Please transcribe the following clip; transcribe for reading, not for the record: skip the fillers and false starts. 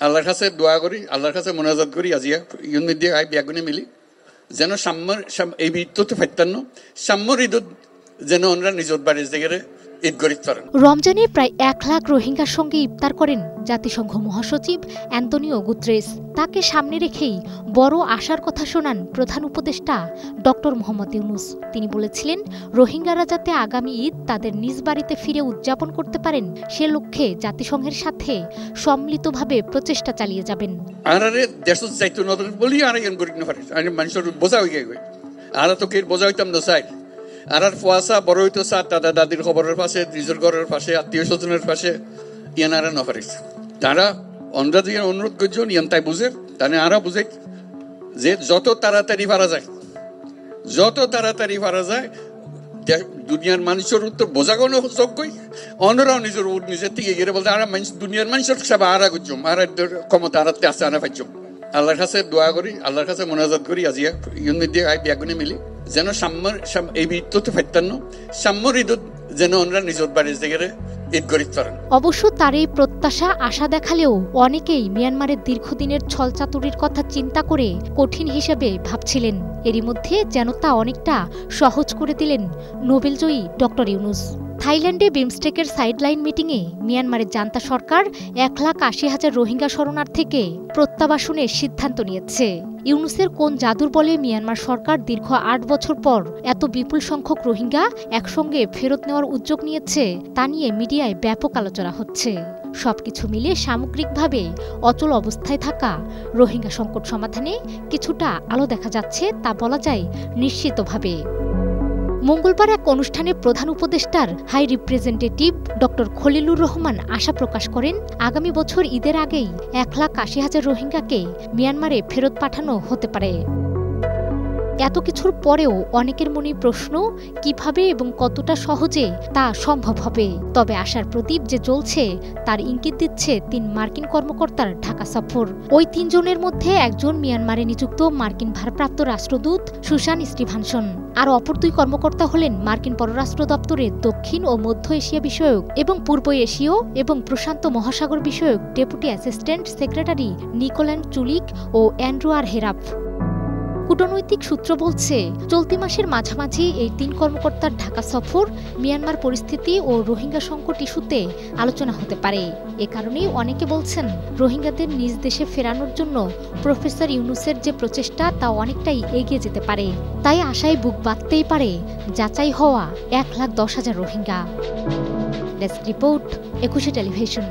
আল্লাহর কাছে দোয়া করি, আল্লাহর কাছে মোনাজাত করি আজিয়া ইউন মিডিয়া আই বিয়াগুনে মিলি যেন এই বিত্ততে ফাইতান্ন সাম্যর ঈদত যেন ওনরা নিজত বাড়ির জায়গায় ঈদ গরিত পারেন। রমজানে প্রায় 1 লাখ রোহিঙ্গার সঙ্গে ইফতার করেন জাতিসংঘ মহাসচিব অ্যান্তোনিও গুতেরেস। তাকে সামনে রেখেই বড় আশার কথা শোনান প্রধান উপদেষ্টা ডক্টর মোহাম্মদ ইউনুস। তিনি বলেছিলেন, রোহিঙ্গারা যাতে আগামী ঈদ তাদের নিজ বাড়িতে ফিরে উদযাপন করতে পারেন সে লক্ষ্যে জাতিসংঘের সাথে সম্মিলিতভাবে প্রচেষ্টা চালিয়ে যাবেন। আরে দেশ যাইতো না বলি আর এন করি না পারে মানুষের বোঝা হয়ে গেছে আর তো কে বোঝা হইতাম না চাই আর ফুয়াশা বড় হইতো চা দাদা দাদির খবরের পাশে নিজের ঘরের পাশে আত্মীয় স্বজনের পাশে ইয়ানারা না পারিস তারা অন্ধ্রা দিয়ে অনুরোধ করছেন ইয়ান তাই বুঝে তাহলে আরা বুঝে যে যত তাড়াতাড়ি পারা যায় দুনিয়ার মানুষের উত্তর বোঝা কোনো যোগ্যই অন্যরাও নিজের থেকে গিয়ে বলতে আর দুনিয়ার মানুষের সব আরা করছম আর ক্ষমতা আরাতে আসে আনা পাইছম। আল্লাহর কাছে দোয়া করি, আল্লাহর কাছে মোনাজাত করি আজিয়া ইউন মিডিয়া আই বিয়াগুনে মিলি যেন এই বিত্ততে ফাইতান্ন সাম্যর ঈদত যেন ওনরা নিজত বাড়ির জায়গায় ঈদ গরিত পারেন। অবশ্য তার এই প্রত্যাশা আশা দেখালেও অনেকেই মিয়ানমারের দীর্ঘদিনের ছলচাতুরির কথা চিন্তা করে কঠিন হিসেবে ভাবছিলেন। এরই মধ্যে যেন তা অনেকটা সহজ করে দিলেন নোবেলজয়ী ডক্টর ইউনুস। থাইল্যান্ডে বিমস্টেকের সাইডলাইন মিটিংয়ে মিয়ানমারের জান্তা সরকার 1,80,000 রোহিঙ্গা শরণার্থীকে প্রত্যাবাসনের সিদ্ধান্ত নিয়েছে। ইউনুসের কোন জাদুর বলে মিয়ানমার সরকার দীর্ঘ 8 বছর পর এত বিপুল সংখ্যক রোহিঙ্গা একসঙ্গে ফেরত নেওয়ার উদ্যোগ নিয়েছে তা নিয়ে মিডিয়ায় ব্যাপক আলোচনা হচ্ছে। সবকিছু মিলিয়ে সামগ্রিকভাবে অচল অবস্থায় থাকা রোহিঙ্গা সংকট সমাধানে কিছুটা আলো দেখা যাচ্ছে তা বলা যায় নিশ্চিতভাবে। মঙ্গলবার এক অনুষ্ঠানে প্রধান উপদেষ্টার high representative doctor Khalilur Rahman আশা প্রকাশ করেন, আগামী বছর ঈদের আগেই 1,80,000 রোহিঙ্গাকে মিয়ানমারে ফেরত পাঠানো হতে পারে। এত কিছুর পরেও অনেকের মনে প্রশ্ন, কিভাবে এবং কতটা সহজে তা সম্ভব হবে। তবে আশার প্রদীপ যে জ্বলছে তার ইঙ্গিত দিচ্ছে 3 মার্কিন কর্মকর্তার ঢাকা সফর। ওই 3 জনের মধ্যে একজন মিয়ানমারে নিযুক্ত মার্কিন ভারপ্রাপ্ত রাষ্ট্রদূত সুসান স্টিভানসন, আর অপর 2 কর্মকর্তা হলেন মার্কিন পররাষ্ট্র দপ্তরের দক্ষিণ ও মধ্য এশিয়া বিষয়ক এবং পূর্ব এশীয় এবং প্রশান্ত মহাসাগর বিষয়ক ডেপুটি অ্যাসিস্ট্যান্ট সেক্রেটারি নিকোল্যান্ড চুলিক ও অ্যান্ড্রু আর হেরাফ। কূটনৈতিক সূত্র বলছে, চলতি মাসের মাঝামাঝি এই 3 কর্মকর্তার ঢাকা সফর মিয়ানমার পরিস্থিতি ও রোহিঙ্গা সংকট ইস্যুতে আলোচনা হতে পারে। এ কারণেই অনেকে বলছেন, রোহিঙ্গাদের নিজ দেশে ফেরানোর জন্য প্রফেসর ইউনুসের যে প্রচেষ্টা তা অনেকটাই এগিয়ে যেতে পারে। তাই আশায় বুক বাঁধতেই পারে যাচাই হওয়া 1,10,000 রোহিঙ্গা। Desk report, 21 television.